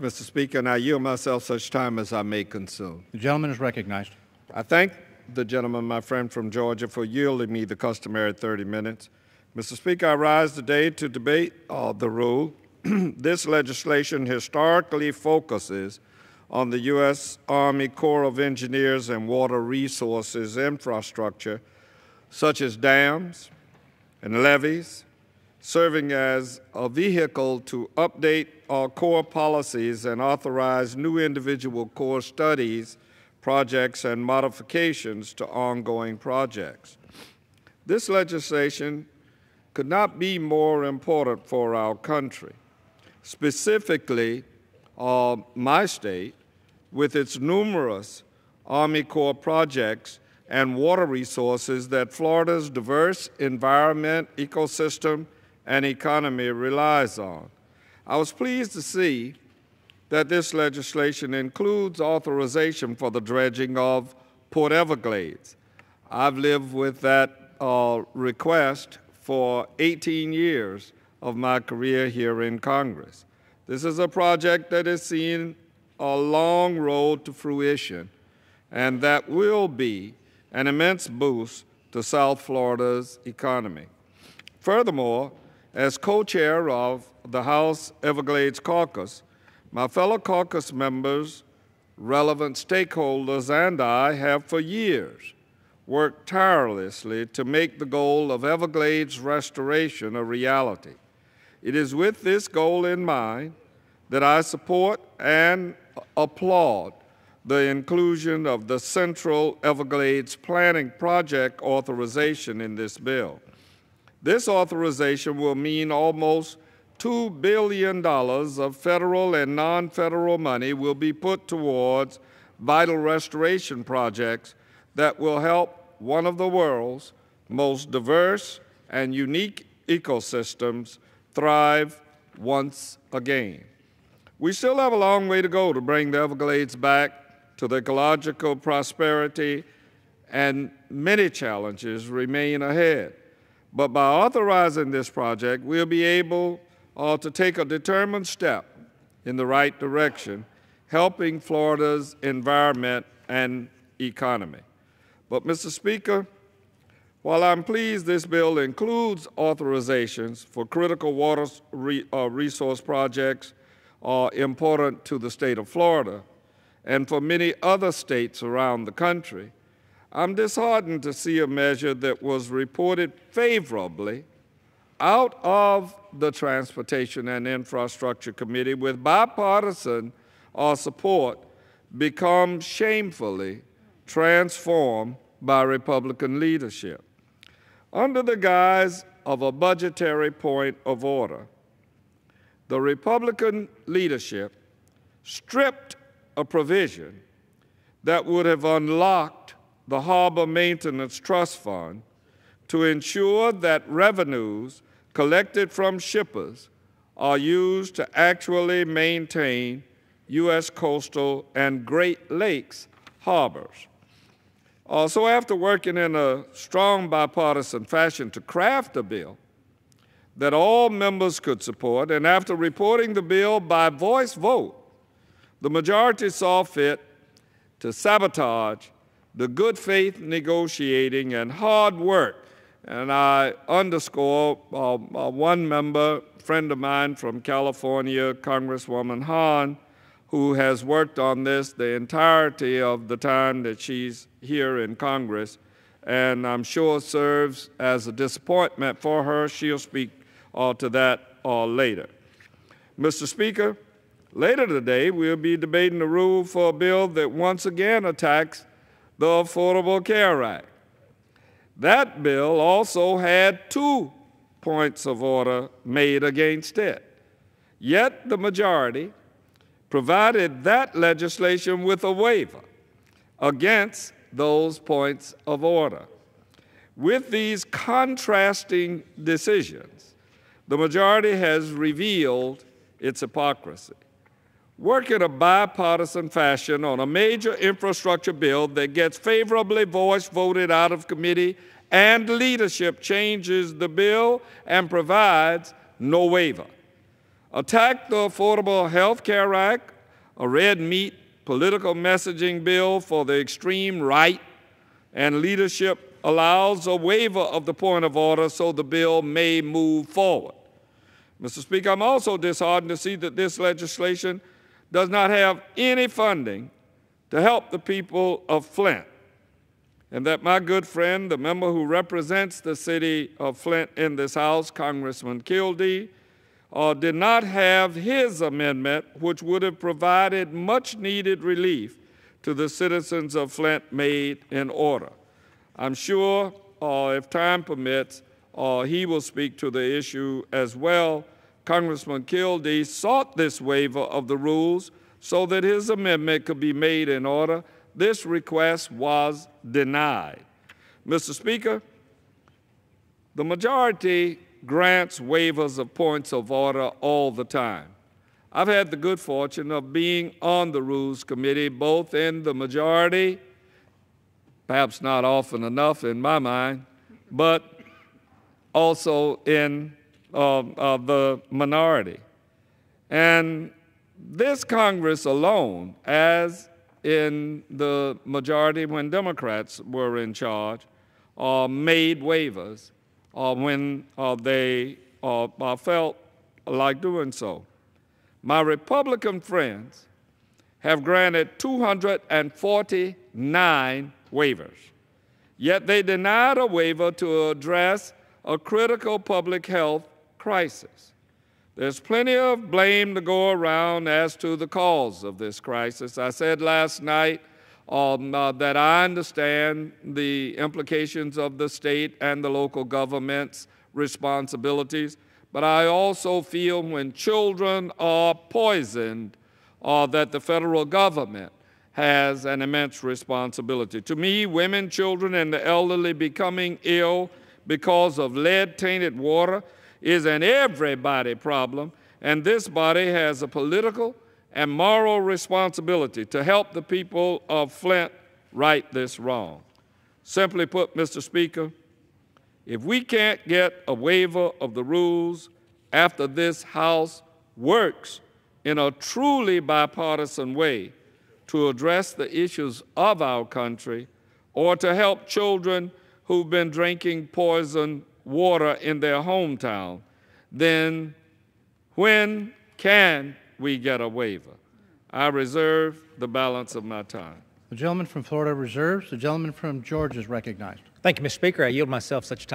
Mr. Speaker, and I yield myself such time as I may consume. The gentleman is recognized. I thank the gentleman, my friend from Georgia, for yielding me the customary 30 minutes. Mr. Speaker, I rise today to debate the rule. This legislation historically focuses on the U.S. Army Corps of Engineers and water resources infrastructure, such as dams and levees, serving as a vehicle to update our core policies and authorize new individual core studies, projects, and modifications to ongoing projects. This legislation could not be more important for our country, specifically my state, with its numerous Army Corps projects and water resources that Florida's diverse environment, ecosystem, and economy relies on. I was pleased to see that this legislation includes authorization for the dredging of Port Everglades. I've lived with that request for 18 years of my career here in Congress. This is a project that has seen a long road to fruition, and that will be an immense boost to South Florida's economy. Furthermore, as co-chair of the House Everglades Caucus, my fellow caucus members, relevant stakeholders, and I have for years worked tirelessly to make the goal of Everglades restoration a reality. It is with this goal in mind that I support and applaud the inclusion of the Central Everglades Planning Project authorization in this bill. This authorization will mean almost $2 billion of federal and non-federal money will be put towards vital restoration projects that will help one of the world's most diverse and unique ecosystems thrive once again. We still have a long way to go to bring the Everglades back to the ecological prosperity, and many challenges remain ahead. But by authorizing this project, we'll be able to take a determined step in the right direction, helping Florida's environment and economy. But, Mr. Speaker, while I'm pleased this bill includes authorizations for critical water resource projects important to the state of Florida and for many other states around the country, I'm disheartened to see a measure that was reported favorably out of the Transportation and Infrastructure Committee with bipartisan support become shamefully transformed by Republican leadership. Under the guise of a budgetary point of order, the Republican leadership stripped a provision that would have unlocked the Harbor Maintenance Trust Fund to ensure that revenues collected from shippers are used to actually maintain U.S. coastal and Great Lakes harbors. Also, after working in a strong bipartisan fashion to craft a bill that all members could support, and after reporting the bill by voice vote, the majority saw fit to sabotage the good faith negotiating and hard work. And I underscore one member, friend of mine from California, Congresswoman Hahn, who has worked on this the entirety of the time that she's here in Congress, and I'm sure serves as a disappointment for her. She'll speak to that later. Mr. Speaker, later today we'll be debating the rule for a bill that once again attacks the Affordable Care Act. That bill also had 2 points of order made against it. Yet the majority provided that legislation with a waiver against those points of order. With these contrasting decisions, the majority has revealed its hypocrisy. Work in a bipartisan fashion on a major infrastructure bill that gets favorably voice voted out of committee, and leadership changes the bill and provides no waiver. attacked the Affordable Health Care Act, a red meat political messaging bill for the extreme right, and leadership allows a waiver of the point of order so the bill may move forward. Mr. Speaker, I'm also disheartened to see that this legislation does not have any funding to help the people of Flint, and that my good friend, the member who represents the city of Flint in this House, Congressman Kildee, did not have his amendment, which would have provided much-needed relief to the citizens of Flint, made in order. I'm sure, if time permits, he will speak to the issue as well. Congressman Kildee sought this waiver of the rules so that his amendment could be made in order. This request was denied. Mr. Speaker, the majority grants waivers of points of order all the time. I've had the good fortune of being on the Rules Committee, both in the majority, perhaps not often enough in my mind, but also in the minority. And this Congress alone, as in the majority when Democrats were in charge, made waivers when they felt like doing so. My Republican friends have granted 249 waivers, yet they denied a waiver to address a critical public health crisis. There's plenty of blame to go around as to the cause of this crisis. I said last night that I understand the implications of the state and the local government's responsibilities, but I also feel when children are poisoned that the federal government has an immense responsibility. To me, women, children, and the elderly becoming ill because of lead-tainted water is an everybody problem, and this body has a political and moral responsibility to help the people of Flint right this wrong. Simply put, Mr. Speaker, if we can't get a waiver of the rules after this House works in a truly bipartisan way to address the issues of our country or to help children who've been drinking poisoned water in their hometown, then when can we get a waiver? I reserve the balance of my time. The gentleman from Florida reserves. The gentleman from Georgia is recognized. Thank you, Mr. Speaker. I yield myself such time.